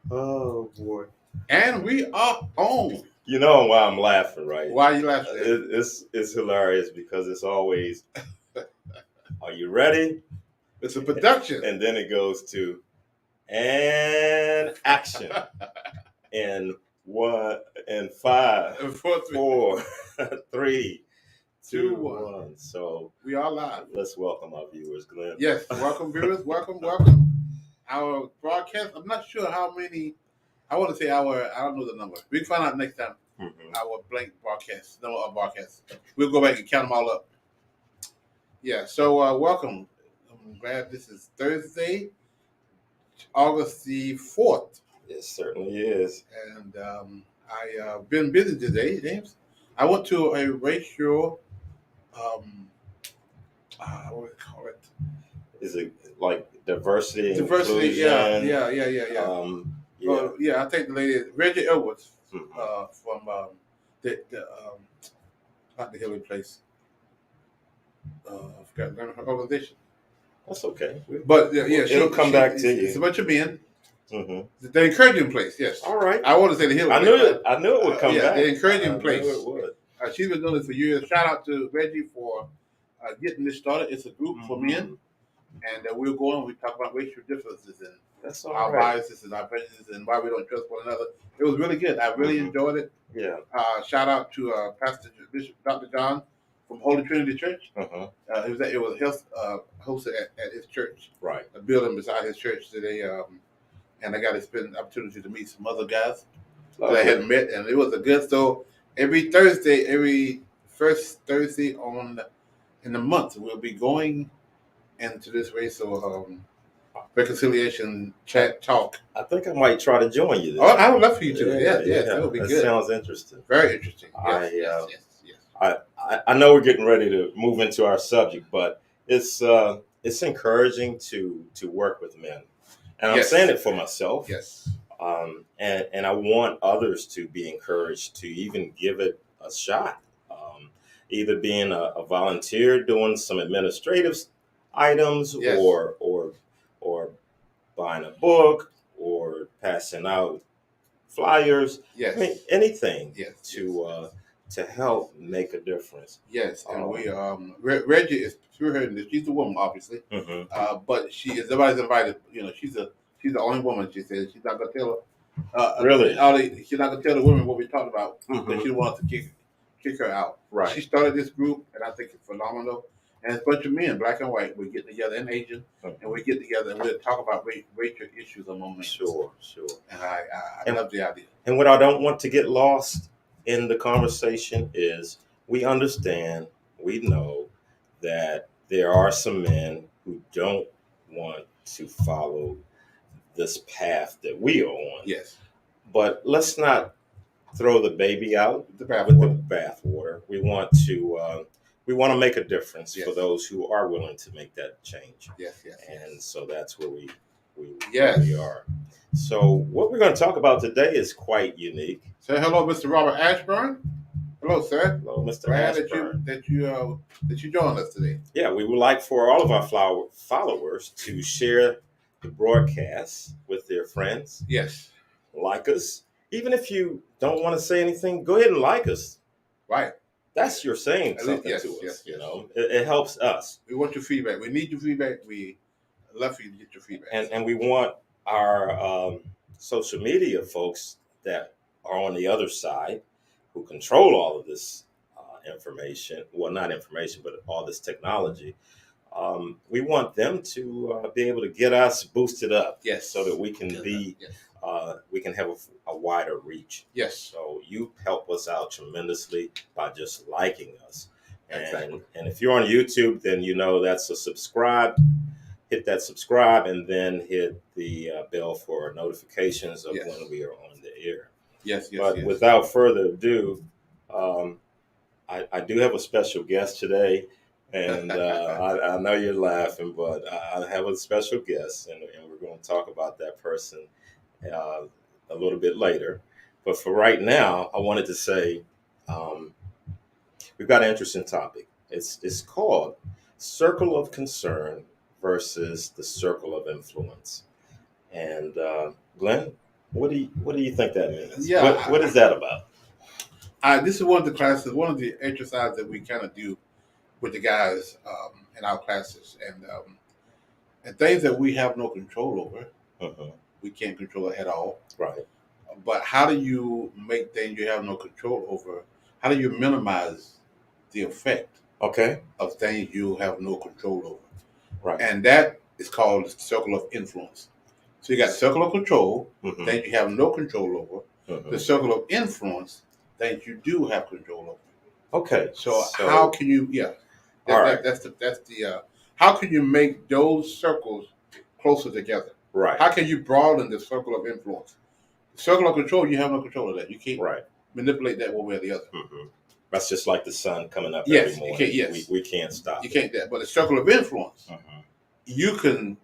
Oh boy. And we are on. You know why I'm laughing, right? Why are you laughing at it? It's hilarious because it's always, are you ready? It's a production. And then it goes to and action in one and five, Four, four, three, two, two, one. one. So We are live. let's welcome our viewers, Glenn. Yes, welcome viewers. Welcome. Our broadcast. I'm not sure how many. I want to say our. I don't know the number. We can find out next time. Mhm. Our blank broadcast. No, our broadcast. We'll go back and count them all up. Yeah. So welcome. I'm glad this is Thursday, August the 4th. It certainly is. And I been busy today, James. I went to a racial, what do you call it? Is it like diversity and Diversity, inclusion? yeah. Yeah. I think the lady Reggie Edwards Mhm. from the not the Hilly place. I forgot the name of her organization. That's okay. But yeah, It'll come back to you. It's a bunch of men. Mhm. The encouraging place, yes. All right. I want to say the Hilly I place. knew it. I knew it would come yeah, back. the encouraging I place. knew it would. She's been doing this for years. Shout out to Reggie for getting this started. It's a group for men, and we'll go on. We talk about racial differences and That's all our right. biases and our prejudices and why we don't trust one another. It was really good. I really enjoyed it. Yeah. Shout out to Pastor Bishop Dr. John from Holy Trinity Church. Uh-huh. It was hosted at his church, Right. a building beside his church today. And I got to spend an opportunity to meet some other guys that I hadn't met, and it was a good. So every Thursday, every first Thursday in the month, we'll be going into this racial reconciliation chat talk. I think I might try to join you. Oh, I would love for you to. Yes, that would be that good. Sounds interesting. Very interesting. Yes. I know we're getting ready to move into our subject, but it's encouraging to work with men, and I'm saying it for myself. Yes. And I want others to be encouraged to even give it a shot. Either being a volunteer doing some administrative items, Yes. or buying a book, or passing out flyers. Yes. I mean, anything. Yes. To help make a difference. Yes, and we Reggie is spearheading this. She's a woman, obviously, but she is. Everybody's invited. You know, she's the only woman. She says she's not gonna tell her. Really, she's not gonna tell the women what we talked about because she wants to kick her out. Right. She started this group, and I think it's phenomenal. And it's a bunch of men, black and white. We get together, and Asian, and we get together and we'll talk about racial issues among men. Sure. And I love the idea. And what I don't want to get lost in the conversation is we understand, we know that there are some men who don't want to follow this path that we are on. Yes. But let's not throw the baby out with the bathwater. We want to make a difference for those who are willing to make that change. Yes. And so that's where we are. So what we're going to talk about today is quite unique. Say hello, Mr. Robert Ashburn. Hello, sir. Hello, Mr. Glad Ashburn. that you joined us today. Yeah, we would like for all of our followers to share the broadcast with their friends. Yes. Like us. Even if you don't want to say anything, go ahead and like us. Right. That's your saying something to us. Yes. You know, it helps us. We want your feedback. We need your feedback. We love for you to get your feedback. And we want our social media folks that are on the other side, who control all of this information. Well, not information, but all this technology. We want them to be able to get us boosted up. Yes. So that we can be. Yes. We can have a wider reach. Yes. So you help us out tremendously by just liking us. Exactly. And if you're on YouTube, then you know that's a subscribe. Hit that subscribe and then hit the bell for notifications of when we are on the air. Yes. But without further ado, I do have a special guest today. And I know you're laughing, but I have a special guest, and we're going to talk about that person a little bit later. But for right now, I wanted to say we've got an interesting topic. It's called Circle of Concern versus the Circle of Influence. And Glenn, What do you think that means? Yeah, What is that about? this is one of the classes, one of the exercises that we kind of do with the guys in our classes, and things that we have no control over, Uh-huh. we can't control it at all. Right. But how do you make things you have no control over? How do you minimize the effect Okay. of things you have no control over? Right. And that is called the circle of influence. So you got circle of control, Mm-hmm. things you have no control over. Mm-hmm. The circle of influence, things you do have control over. Okay. So how can you? Yeah, all right. that's the. How can you make those circles closer together? Right. How can you broaden the circle of influence? The circle of control, you have no control of that. You can't Right. manipulate that one way or the other. Mm-hmm. That's just like the sun coming up Yes, every morning. you can't. Yes, we can't stop. You can't that. But the circle of influence, you can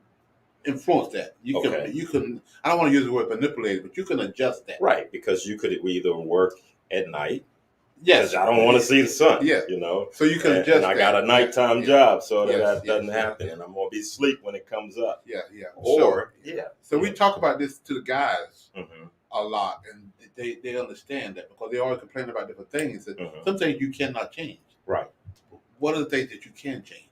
influence that. You can. Okay. You can. I don't want to use the word manipulate, but you can adjust that. Right, because you could either work at night. Yes, Because I don't want to see the sun. Yeah. You know. So you can adjust. And I got a nighttime job, so that doesn't happen, yeah. and I'm gonna be asleep when it comes up. Yeah, yeah. Or So we talk about this to the guys mm-hmm. a lot, and they understand that because they always complain about different things. That Mm-hmm. some things you cannot change. Right. What are the things that you can change?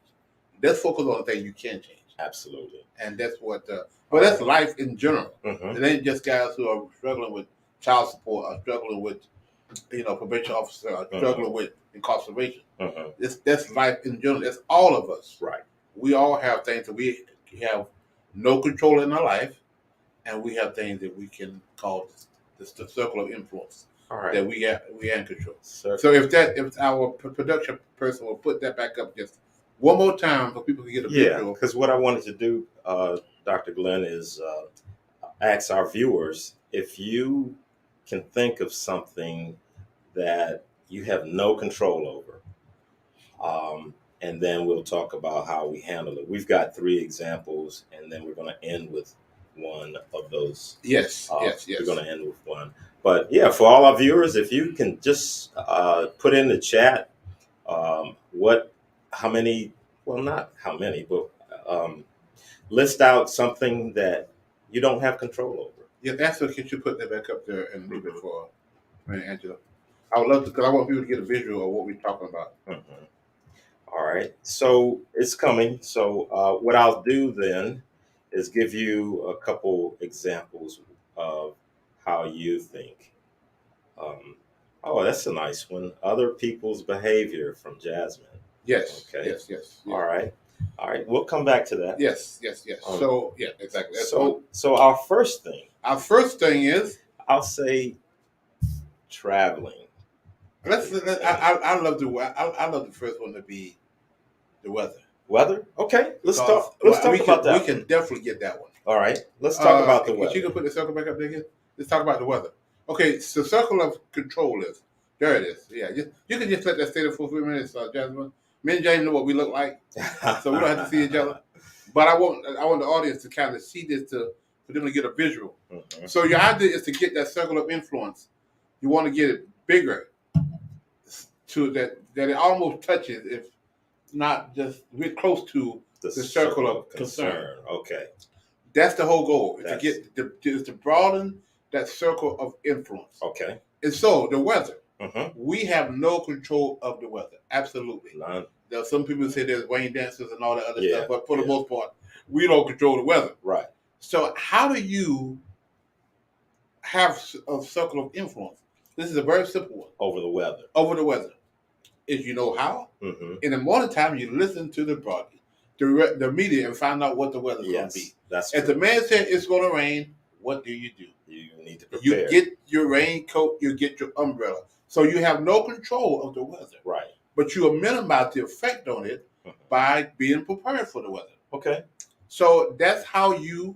Let's focus on the things you can change. Absolutely. And that's what. But that's life in general. Mm-hmm. It ain't just guys who are struggling with child support, or struggling with, probation officer, or struggling with incarceration. Mm-hmm. That's life in general. That's all of us. Right. We all have things that we have no control in our life, and we have things that we can call the circle of influence. All right. That we are in control. So if our production person will put that back up just one more time so people can get a visual. because what I wanted to do, Dr. Glenn, is ask our viewers if you can think of something that you have no control over. And then we'll talk about how we handle it. We've got 3 examples, and then we're going to end with one of those. Yes. We're going to end with one. But yeah, for all our viewers, if you can just put in the chat how many, well, not how many, but list out something that you don't have control over. Yeah, that's what. Could you put that back up there and leave it for Angela? I would love to, because I want people to get a visual of what we're talking about. Mm-hmm. All right, so it's coming. So what I'll do then is give you a couple examples of how you think. Oh, that's a nice one. Other people's behavior from Jasmine. Yes. Okay. Yes. All right. We'll come back to that. Yes. So yeah, exactly. That's so our first thing. Is I'll say traveling. I love the first one to be the weather. Weather? Okay. Let's talk about that. We can definitely get that one. All right. Let's talk about the weather. You can put the circle back up there again. Let's talk about the weather. Okay, so circle of control is there. It is. Yeah, you can just let that stay there for a few minutes, Jasmine. Me and James know what we look like, so we don't have to see each other. But I want the audience to kind of see this for them to get a visual. Mm-hmm. So your idea is to get that circle of influence. You want to get it bigger, to that it almost touches, if not just we're close to the circle of concern. Okay, that's the whole goal. To broaden that circle of influence. Okay, and so the weather. Mm-hmm. We have no control of the weather. Absolutely none. There are some people say there's rain dancers and all that other stuff, but for the most part, we don't control the weather. Right. So how do you have a circle of influence? This is a very simple one. Over the weather. Is you know how? Mm-hmm. In the morning time, you listen to the broadcast, the media, and find out what the weather's going to be. That's true. If the man said it's going to rain, what do? You need to prepare. You get your raincoat, you get your umbrella. So you have no control of the weather. Right. But you will minimize the effect on it by being prepared for the weather. Okay. So that's how you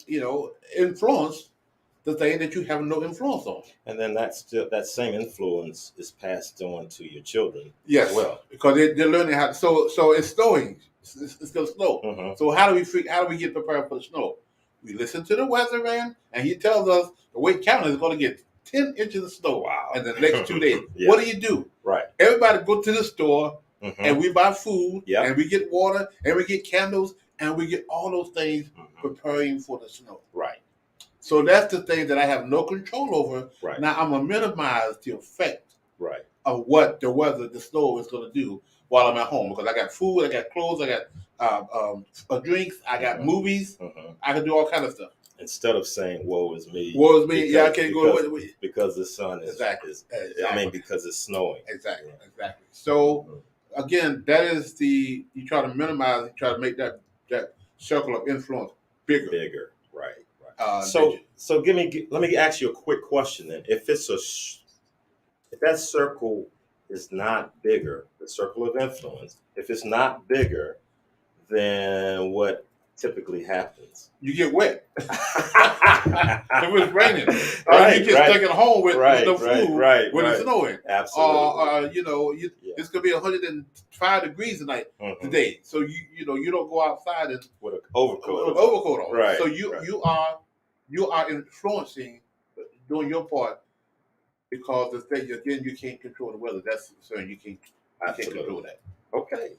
influence the thing that you have no influence on. And then that same influence is passed on to your children. Yes. As well. Because they're learning how to. So it's snowing. It's going to snow. Mm-hmm. So how do we get prepared for the snow? We listen to the weatherman, and he tells us the Wake County is going to get 10 inches of snow in the next 2 days. Yeah. What do? Right. Everybody go to the store, and we buy food, yep. and we get water, and we get candles, and we get all those things preparing for the snow. Right. So that's the thing that I have no control over. Right. Now I'm gonna minimize the effect Right. of what the weather, the snow is gonna do while I'm at home, because I got food, I got clothes, I got drinks, I got movies, I can do all kind of stuff. Instead of saying "woe is me," Because, I can't go because the sun is exactly. I mean, because it's snowing. Exactly. So again, that is you try to minimize, you try to make that circle of influence bigger. Right. So let me ask you a quick question then. If that circle is not bigger, the circle of influence, if it's not bigger, then what typically happens? You get wet. If it's raining, right, you get stuck at home with no food when it's snowing. Absolutely. It's gonna be 105 degrees tonight today. So you don't go outside and with an overcoat on. Right. So you are influencing, doing your part, because the thing again, you can't control the weather. That's the concern. You can't control that. Okay.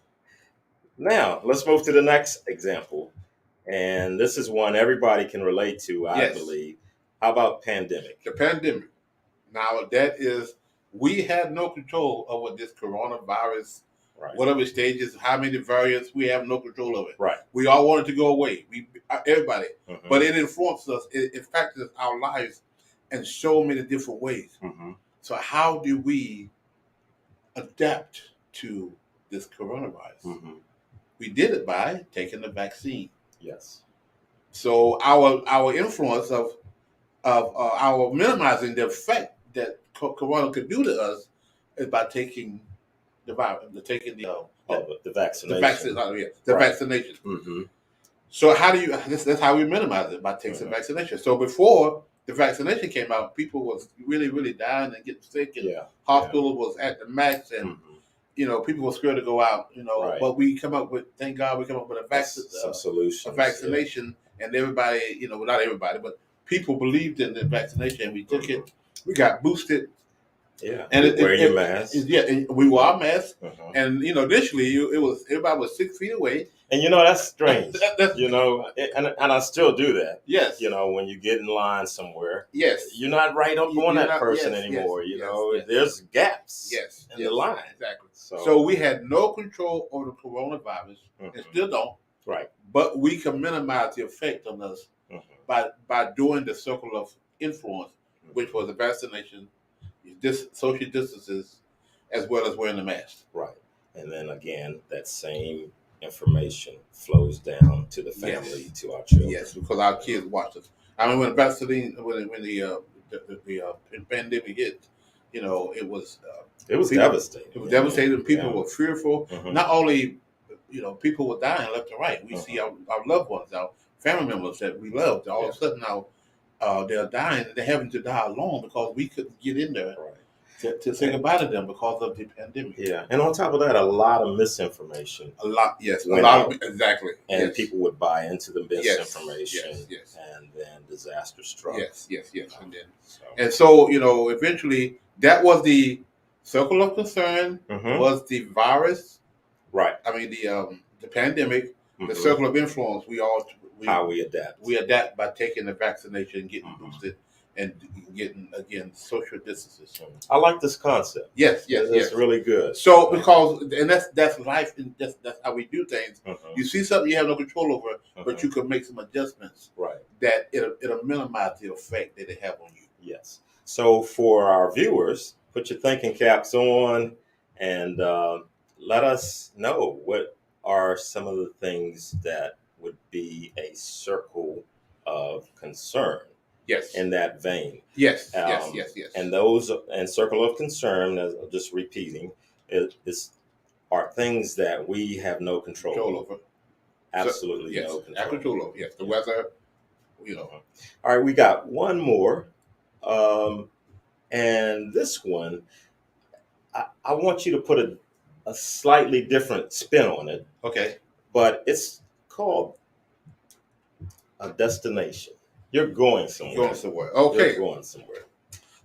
Now let's move to the next example. And this is one everybody can relate to, I believe. How about pandemic? The pandemic. Now, we had no control over this coronavirus, whatever stages, how many variants, we have no control of it. Right. We all wanted to go away. Everybody. But it influenced us. It affected our lives in so many different ways. So how do we adapt to this coronavirus? We did it by taking the vaccine. Yes. So our influence of our minimizing the effect that corona could do to us is by taking the virus, taking the vaccination. Vaccination. So how do you? That's how we minimize it, by taking some vaccination. So before the vaccination came out, people was really, really dying and getting sick, and hospital was at the max, and people were scared to go out. But thank God, we come up with a vaccination, and everybody, not everybody, but people believed in the vaccination, and we took it. We got boosted. Yeah, and wear your mask. And we wore our mask, and initially everybody was 6 feet away. And that's strange. And I still do that. Yes. When you get in line somewhere. Yes. You're not right up on that person anymore. There's gaps. In the line. Exactly. So we had no control over the coronavirus, and still don't. Right. But we can minimize the effect on us by doing the circle of influence, which was the vaccination, social distances, as well as wearing the mask. Right. And then again, that same information flows down to the family, to our children. Yes, because our kids watch us. I mean, when the pandemic hit, it was devastating. It was devastating. People were fearful. Not only, people were dying left and right. We see our loved ones, our family members that we loved. All of a sudden now, they're dying, and they're having to die alone because we couldn't get in there. To say goodbye to them because of the pandemic. Yeah, and on top of that, a lot of misinformation. Exactly. And people would buy into the misinformation. Yes. And then disaster struck. Yes. And so, eventually, that was the circle of concern. Was the virus. Right. I mean, the pandemic. The circle of influence. How we adapt. We adapt by taking the vaccination, getting boosted, and getting, again, social distances. I like this concept. Yes. It's really good. So that's life, and that's how we do things. You see something you have no control over, but you can make some adjustments. Right. That it'll minimize the effect that it have on you. Yes. So for our viewers, put your thinking caps on, and let us know what are some of the things that would be a circle of concern. Yes. In that vein. Yes. And those and circle of concern, as just repeating, are things that we have no control over. Absolutely no control. Control over. Yes. The weather. All right, we got one more, and this one, I want you to put a slightly different spin on it. Okay. But it's called a destination. You're going somewhere. Okay. You're going somewhere.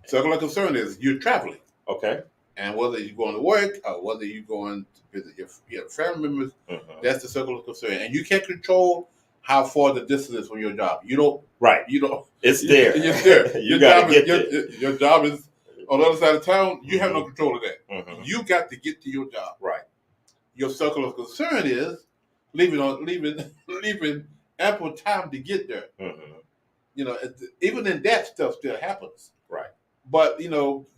Circle of concern is you're traveling. Okay. And whether you're going to work or whether you're going to visit your family members, that's the circle of concern. And you can't control how far the distance is from your job. You don't. Right. You don't. It's there. It's there. You got to get there. Your job is on the other side of town. You have no Mhm. control of that. Mhm. You got to get to your job. Right. Your circle of concern is leaving ample time to get there. Mhm. You know, even in that stuff still happens. Right. But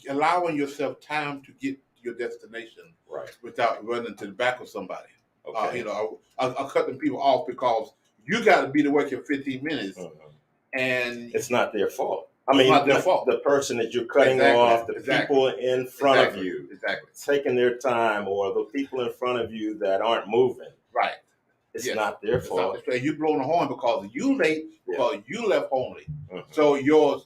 allowing yourself time to get to your destination Right. without running to the back of somebody. Okay. I'll cut them people off because you got to be to work in 15 minutes, Mhm. and It's not their fault. I it's mean, not their fault. the person that you're cutting off, the people in front of you, taking their time, or the people in front of you that aren't moving. Right. It's not their fault. You blowing the horn because you late because you left only. Mhm. So your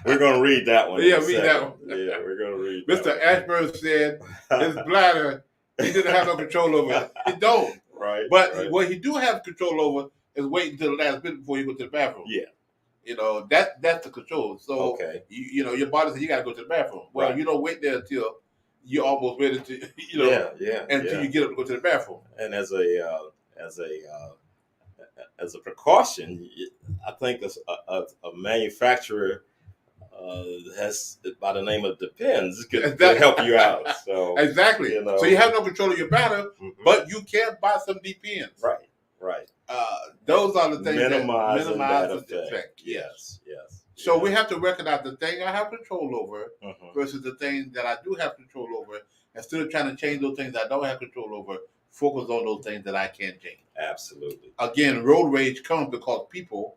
We're going to read that one. Yeah, read that one. Yeah, we're going to read Mr. that Ashburn said his bladder, he didn't have no control over it. He don't. Right. But what he do have control over is waiting until the last minute before you go to the bathroom. Yeah. That's the control. So your body says you got to go to the bathroom. Well, you don't wait there until you're almost ready to until you get up to go to the bathroom. And as a precaution, I think a manufacturer has, by the name of Depends, could help you out. So exactly. So you have no control of your bladder, but you can buy some Depends. Right. Right. Those are the things minimize that the effect. Yes. So we have to recognize the thing I have control over versus the thing that I do have control over. Instead of trying to change those things I don't have control over, focus on those things that I can change. Absolutely. Again, road rage comes because people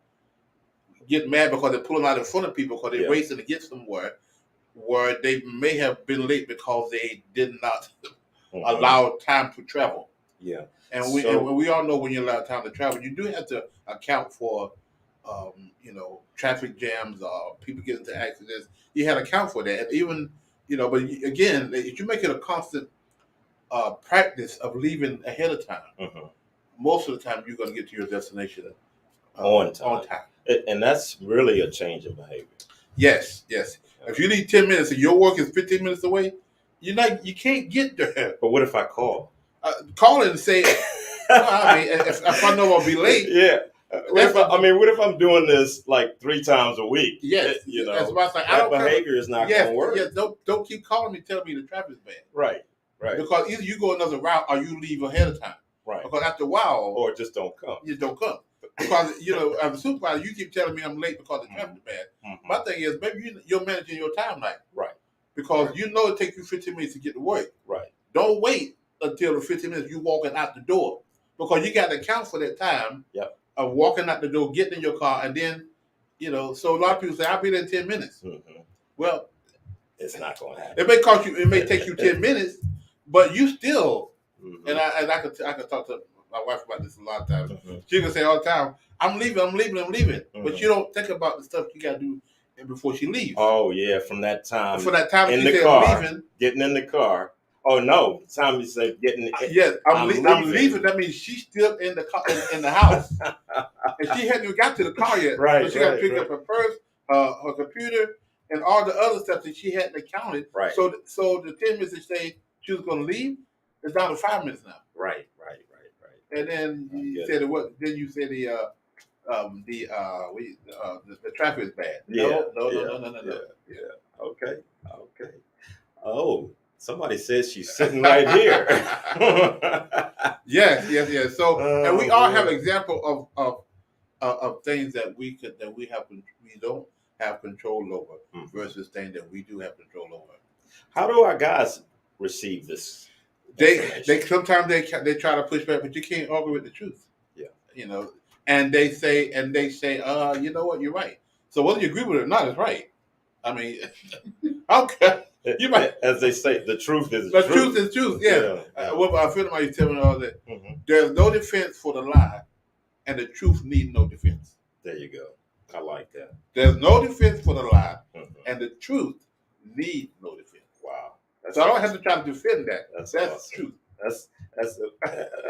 get mad because they're pulling out in front of people because they're racing to get somewhere where they may have been late because they did not allow time to travel. Yeah. And we all know when you allow time to travel, you do have to account for traffic jams or people getting into accidents. You had to account for that. And even, but again, if you make it a constant practice of leaving ahead of time, most of the time you're going to get to your destination on time. And that's really a change of behavior. Yes. If you need 10 minutes and your work is 15 minutes away, you can't get there. But what if I call? Call it and say, if I know I'll be late. Yeah. What if I'm doing this like 3 times a week? Yes. That's what I that behavior is not going to work. Yes. Don't keep calling me telling me the traffic's bad. Right. Because either you go another route or you leave ahead of time. Right. Because after a while, or just don't come. You don't come. Because as a supervisor, you keep telling me I'm late because the traffic's bad. My thing is, maybe you're managing your time right. Right. Because it takes you 15 minutes to get to work. Right. Don't wait until the 15 minutes you walking out the door. Because you got to account for that time of walking out the door, getting in your car, and then, so a lot of people say, I'll be there in 10 minutes. Well, it's not going to happen. It may take you 10 minutes, but you still, and I could talk to my wife about this a lot of times. She can say all the time, I'm leaving. But you don't think about the stuff you got to do before she leaves. Oh, yeah, from that time. For that time in the car, getting in the car. Oh, no, the time you say getting yes, I'm leaving. That means she's still in the car, in the house. And she hadn't even got to the car yet. Right. So she got to pick up her purse, her computer, and all the other stuff that she hadn't accounted. Right. So the 10 minutes that say she was going to leave is down to 5 minutes now. Right. And then you said what? Then you said the traffic is bad. No. Yeah. Okay. Oh, somebody says she's sitting right here. Yes. So, and we all have example of things that we don't have control over versus things that we do have control over. How do our guys receive this? They sometimes they try to push back, but you can't argue with the truth. Yeah. And they say, you know what, you're right. So whether you agree with it or not, it's right. I mean, okay. You might, as they say, the truth is the truth is truth. Yeah. What I feel like you tell me all that. There's no defense for the lie, and the truth needs no defense. There you go. I like that. There's no defense for the lie, and the truth needs no defense. Wow. So I don't have to try to defend that. That's awesome. Truth. That's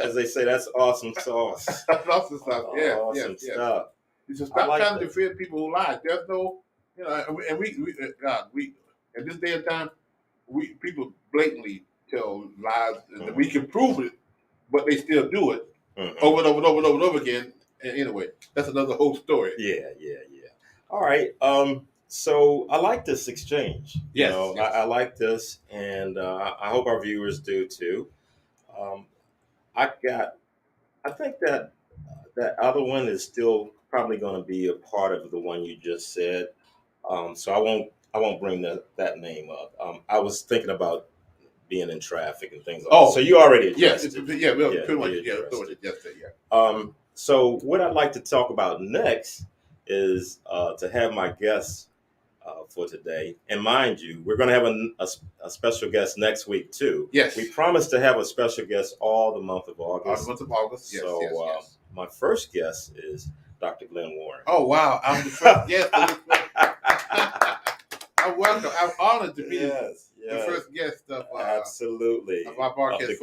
as they say, that's awesome sauce. That's awesome stuff. Yeah. Awesome stuff. You should stop trying to defend people who lie. There's no, and we in this day and time, people blatantly tell lies, and we can prove it but they still do it over and over and over and over and over again. And anyway, that's another whole story. Yeah. All right. So I like this exchange. Yes, I like this, and I hope our viewers do too. Um, I got. I think that other one is still probably going to be a part of the one you just said. So I won't bring that name up. I was thinking about being in traffic and things like that. So you already addressed it. Yeah, well, Yeah, pretty much, you yeah, addressed pretty much, yes, yeah. So what I'd like to talk about next is to have my guests for today. And mind you, we're going to have a special guest next week too. Yes. We promised to have a special guest all the month of August. All the month of August, yes, So yes. my first guest is Dr. Glenn Warren. Oh, wow. I'm the first guest. I'm welcome. I'm honored to be the first guest of absolutely of our broadcast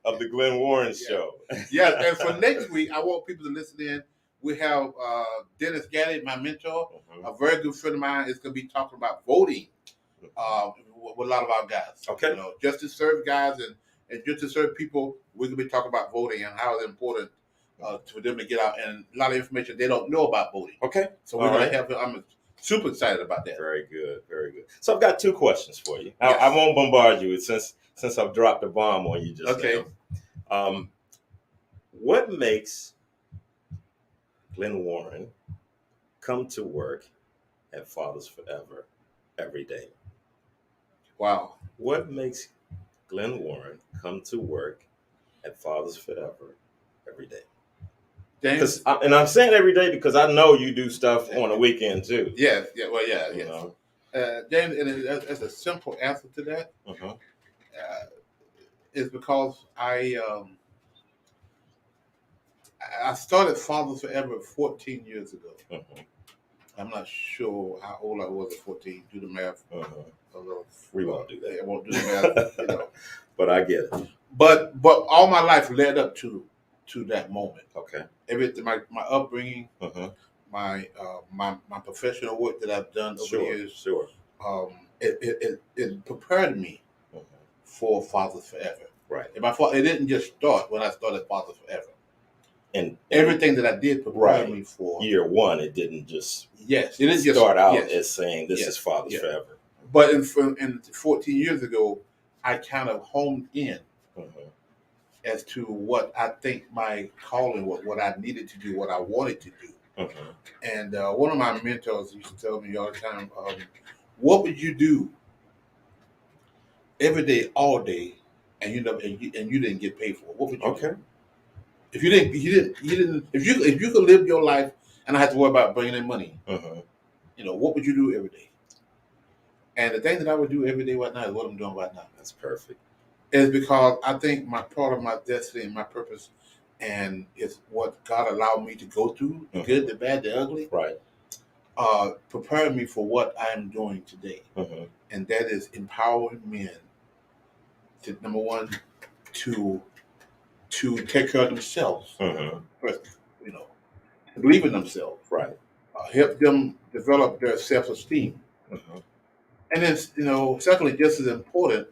of the Glenn Warren Show. Yeah, and for next week, I want people to listen in. We have Dennis Gaddy, my mentor, a very good friend of mine, is going to be talking about voting with a lot of our guys. Okay. Just to serve guys and just to serve people, we're going to be talking about voting and how it's important for them to get out, and a lot of information they don't know about voting. Okay. So we're going to have. I'm super excited about that. Very good, very good. So I've got two questions for you. Yes. I won't bombard you since I've dropped the bomb on you just now. What makes Glenn Warren come to work at Fathers Forever every day? Wow. What makes Glenn Warren come to work at Fathers Forever every day? James, and I'm saying every day because I know you do stuff on the weekend too. Yes. James, and that's a simple answer to that. Is because I started Fathers Forever 14 years ago. I'm not sure how old I was at 14. Do the math. We won't do that. I won't do the math. But I get it. But all my life led up to that moment. Okay. Everything, my upbringing, my professional work that I've done over the years. Sure. It prepared me for Fathers Forever. Right. It didn't just start when I started Fathers Forever. And everything that I did prepared me for year one. It didn't just it didn't just start out as saying this is Fathers Forever. But in 14 years ago, I kind of honed in as to what I think my calling was, what I needed to do, what I wanted to do. And one of my mentors used to tell me all the time, "What would you do every day, all day, and you didn't get paid for it? What would you do? If you didn't, if you could live your life and not have to worry about bringing in money, what would you do every day?" And the thing that I would do every day right now is what I'm doing right now. That's perfect. Is because I think part of my destiny and my purpose, and it's what God allowed me to go through, the good, the bad, the ugly, right, preparing me for what I'm doing today, and that is empowering men to, number one, to take care of themselves first, to believe in themselves, right, help them develop their self-esteem, and then secondly, just as important,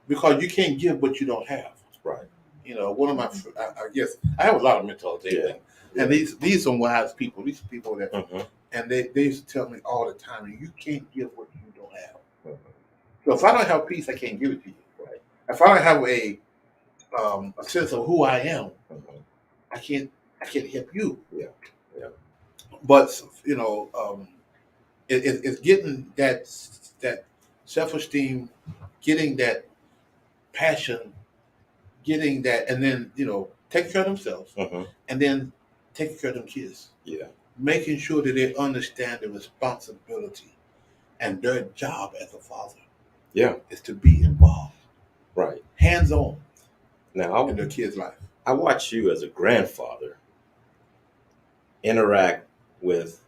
because you can't give what you don't have. Right. One of my, I guess, I have a lot of mentors, and these are wise people. These people that, and they used to tell me all the time, you can't give what you don't have. So if I don't have peace, I can't give it to you. Right. If I don't have a sense of who I am, I can't help you. Yeah. But it's getting that self-esteem, getting that passion, getting that, and then taking care of themselves, and then taking care of them kids. Yeah. Making sure that they understand the responsibility and their job as a father. Yeah. Is to be involved. Right. Hands-on. Now, in their kids' life. I watch you as a grandfather interact with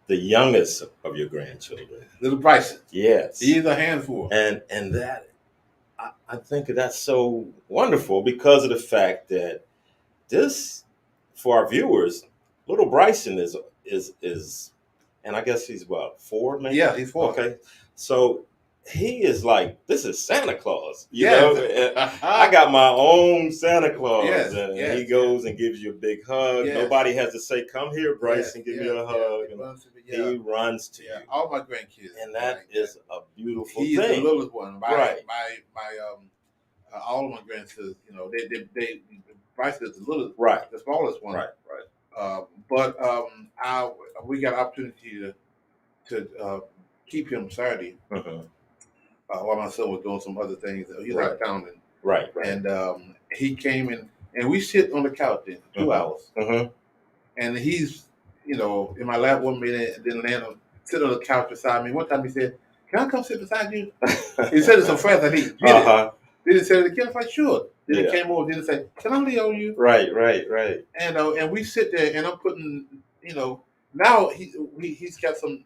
the youngest of your grandchildren, little Bryson. Yes. He's a handful. And that I think that's so wonderful because of the fact that this, for our viewers, little Bryson is, and I guess he's what, 4 maybe? Yeah, he's 4. Okay. So he is like, this is Santa Claus, Yes. And I got my own Santa Claus, Yes, and yes, he goes and gives you a big hug. Yes. Nobody has to say, "Come here, Bryce, Yes, and give yes, me a hug." He And runs to me, he runs to yeah. you, All my grandkids, and that like is a beautiful He's thing. the littlest one. Right. All of my grandsons, they Bryce is the littlest, Right. the smallest one. Right. But we got opportunity to keep him Saturday Mm-hmm. while my son was doing some other things. He's out of town, Right. and he came in, and we sit on the couch then 2 hours, and he's in my lap 1 minute, and then land on sit on the couch beside me. One time he said, "Can I come sit beside you?" He said to some friends, I think, get it. Then he said it again. I was like, "Sure." Then he came over. Then he said, "Can I lay on you?" Right. And we sit there, and I'm putting, now he's got some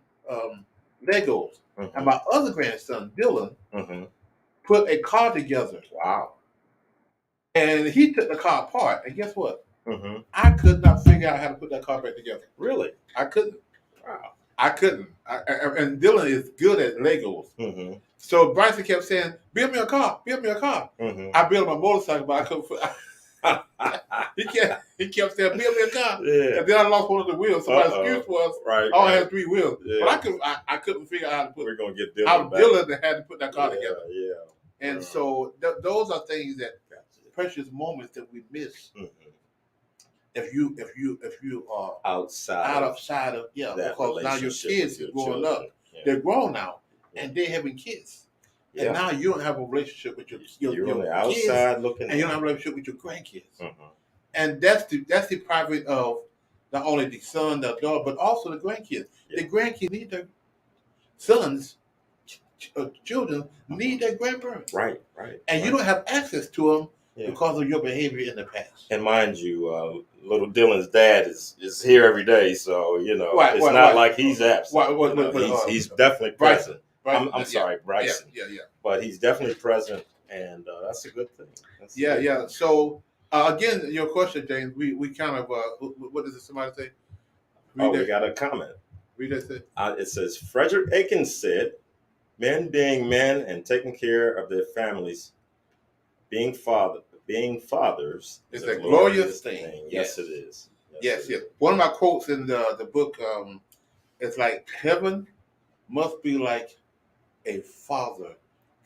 Legos, and my other grandson Dylan put a car together. Wow. And he took the car apart, and guess what? I could not figure out how to put that car back together. Really? I couldn't. Wow. I couldn't. And Dylan is good at Legos. So Bryson kept saying, "Build me a car. Build me a car." I built my motorcycle, but I couldn't. He kept saying, "Build me a car." Yeah. And then I lost one of the wheels. So my excuse was, I only had 3 wheels. Yeah. But I couldn't figure out how to put. We're gonna get Dylan How back. Dylan had to put that car together. Yeah. And so those are things that precious moments that we miss. If you are outside of because now your kids are growing up. Yeah. They're grown now, and they're having kids. Yeah. And now you don't have a relationship with your on the outside kids, looking, and you don't have a relationship with your grandkids. And that's the private of not only the son, the daughter, but also the grandkids. Yeah. The grandkids need their sons, children need their grandparents. Right. And you don't have access to them because of your behavior in the past. And mind you, little Dylan's dad is here every day, so it's not like he's absent. He's definitely present. I'm sorry, Bryson. Yeah. But he's definitely present, and that's a good thing. Yeah. So again, your question, James, we kind of what does somebody say? We got a comment. Read that. It says Frederick Akins said, "Men being men and taking care of their families, being fathers is a glorious thing. Yes, it is. Yes. One of my quotes in the book, it's like heaven must be like a father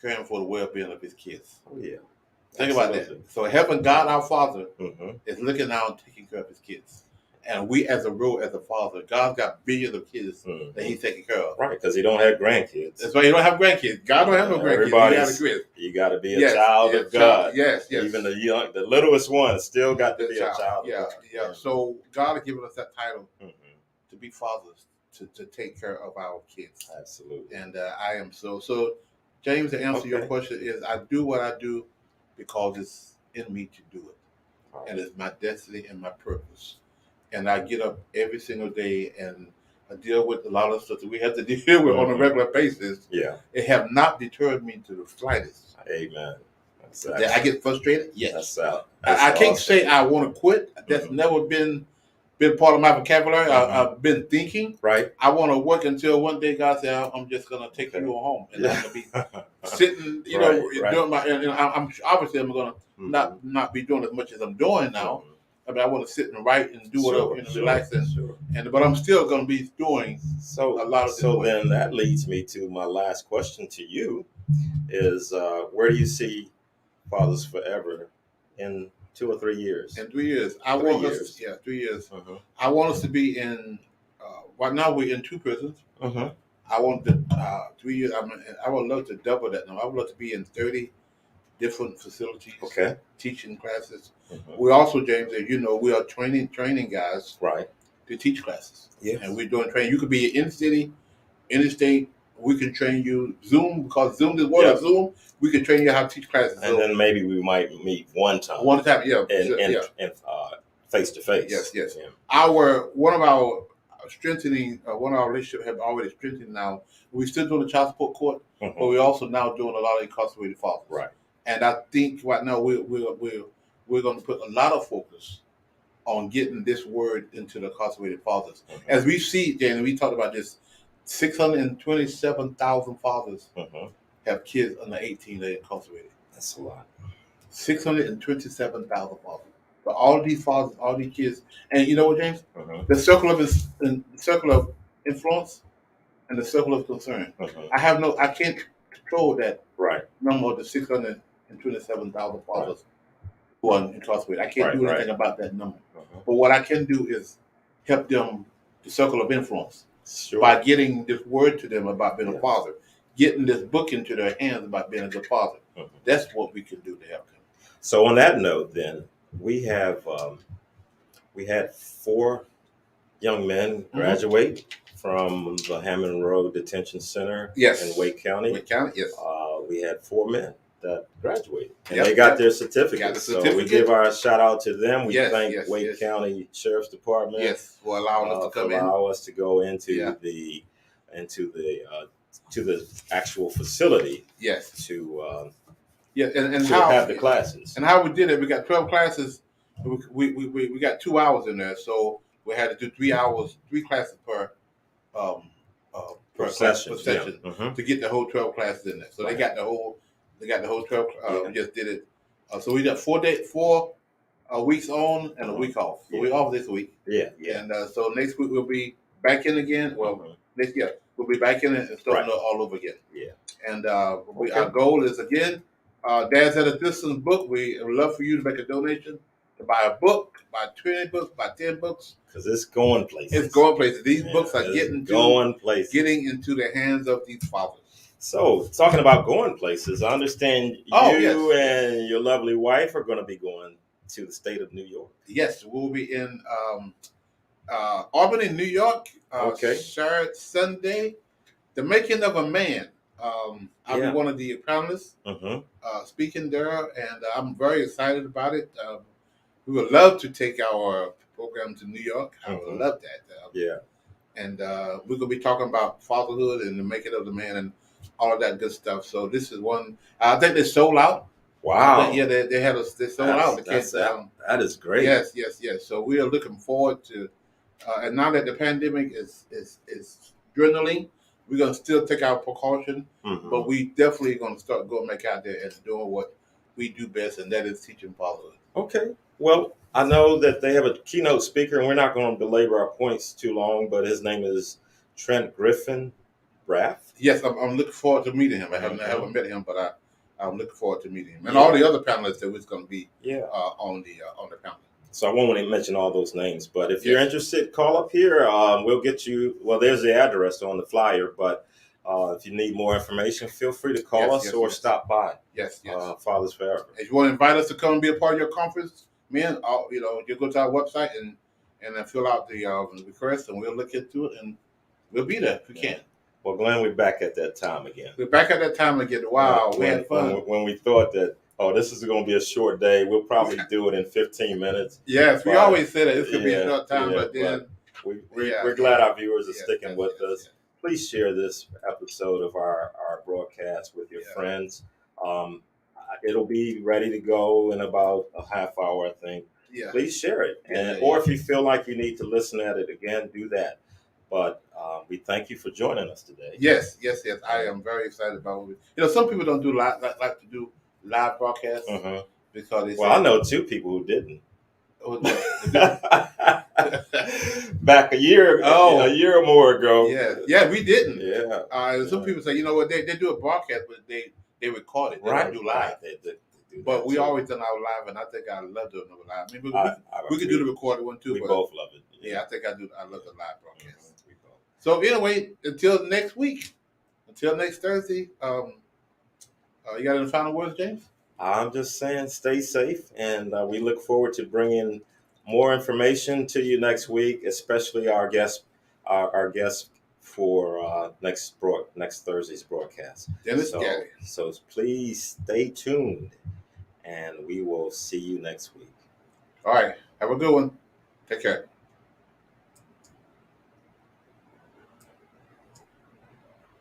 caring for the well-being of his kids. Oh yeah. Think about that. So heaven, God our Father, is looking out and taking care of his kids. And we as a father, God's got billions of kids that he's taking care of. Right, because he don't have grandkids. That's why you don't have grandkids. God don't have no grandkids. You got to be a child of God. Yes. Even the littlest one still got to be a child. Yeah. So God has given us that title to be fathers, to take care of our kids. Absolutely. And I am so. James, to answer your question is, I do what I do because it's in me to do it. Right. And it's my destiny and my purpose. And I get up every single day and I deal with a lot of stuff that we have to deal with on a regular basis. Yeah. It have not deterred me to the slightest. Amen. I get frustrated? Yes. That's out. I can't say I want to quit. That's never been part of my vocabulary. I've been thinking. Right. I want to work until one day God said, "I'm just going to take you home." And I'm going to be sitting, doing my, and I'm obviously I'm going to not be doing as much as I'm doing now. I mean, I want to sit and write and do whatever, relax, but I'm still going to be doing a lot of. So then that leads me to my last question to you: is where do you see Fathers Forever in 2 or 3 years? In 3 years, I want us. 3 years. I want us to be in. Right now, we're in 2 prisons. I want 3 years. I would love to double that now. I would love to be in 30 different facilities. Okay. Teaching classes. We also, James, as you know, we are training guys. Right. To teach classes. Yes. And we're doing training. You could be in city, interstate. We can train you Zoom because Zoom is what Zoom. We can train you how to teach classes. And then maybe we might meet one time. And face to face. Yes. Yeah. One of our relationships have already strengthened now. We're still doing the child support court, but we're also now doing a lot of incarcerated fathers. Right. And I think right now we're going to put a lot of focus on getting this word into the incarcerated fathers. As we see, Jane, we talked about this, 627,000 fathers have kids under 18 that are incarcerated. That's a lot. 627,000 fathers. But all these fathers, all these kids, and you know what, James? Uh-huh. The circle of influence and the circle of concern. Uh-huh. I can't control that Right. number of the 627,000 fathers who are incarcerated. I can't Right, do anything right. about that number. Uh-huh. But what I can do is help them, the circle of influence, Sure. by getting this word to them about being Yes. a father, getting this book into their hands about being a good father. Uh-huh. That's what we can do to help them. So on that note, then we had 4 young men graduate from the Hammond Road Detention Center Yes. in Wake County. Wake County, yes. We had 4 men that graduated, and Yep, they got yep. their certificates. So we give our shout out to them. We Yes, thank yes, Wake yes. County Sheriff's Department, Yes, for allowing us to come in. allow us to go into Yeah. to the actual facility. Yes. To and to how have the classes. and how we did it. We got 12 classes. We got 2 hours in there, so we had to do 3 hours, 3 classes per Session, yeah. To get the whole 12 classes in there. So Right. they got the whole 12. Yeah. We just did it. So we got 4 weeks on and a week off. So we're off this week. Yeah, yeah. And so next week we'll be back in again. Well, next year we'll be back in it and starting all over again. Yeah. And our goal is again, Dad's at a Distance book. We would love for you to make a donation to buy a book, buy 20 books, buy 10 books. Because it's going places. It's going places. These books are getting into the hands of these fathers. So, talking about going places, I understand you and your lovely wife are going to be going to the state of New York. Yes, we'll be in Albany, New York, Sunday. The Making of a Man. I'll be one of the panelists speaking there, and I'm very excited about it. We would love to take our program to New York. I would love that. And we're going to be talking about fatherhood and the making of the man and all of that good stuff. So this is one. I think they sold out. Wow. They sold out. That is great. Yes. So we are looking forward to, and now that the pandemic is dwindling, we're going to still take our precaution, but we definitely going to start going back out there and doing what we do best, and that is teaching fatherhood. Okay. Well, I know that they have a keynote speaker, and we're not going to belabor our points too long, but his name is Trent Griffin Braff. Yes, I'm looking forward to meeting him. I haven't met him, but I'm looking forward to meeting him. And all the other panelists that was going to be on the panel. So I won't want to mention all those names, but if you're interested, call up here. We'll get you, well, there's the address on the flyer, but if you need more information, feel free to call us or stop by. Yes. Fathers Forever. If you want to invite us to come and be a part of your conference, man, you go to our website and fill out the request, and we'll look into it, and we'll be there if we can. Well, Glenn, we're back at that time again. We're back at that time again. Wow, we had fun. When we thought that, this is going to be a short day, we'll probably do it in 15 minutes. Yes, we always say that it's going to be a short time, but then we're glad our viewers are sticking with us. Please share this episode of our broadcast with your friends. It'll be ready to go in about a half hour, I think. Yeah. Please share it. Or if you feel like you need to listen at it again, do that. But we thank you for joining us today. Yes. I am very excited about it. Some people don't do like to do live broadcasts because I know 2 people who didn't. Back a year or more ago. Yeah, we didn't. Yeah. Some people say, they do a broadcast, but they record it. They don't do live. They do but we always done our live, and I think I love doing the live. I mean, we could do the recorded one too. We both love it. Yeah, I think I do. I love the live broadcast. So anyway, until next week, until next Thursday, you got any final words, James? I'm just saying, stay safe, and we look forward to bringing more information to you next week, especially our guest for next Thursday's broadcast. So please stay tuned, and we will see you next week. All right, have a good one. Take care.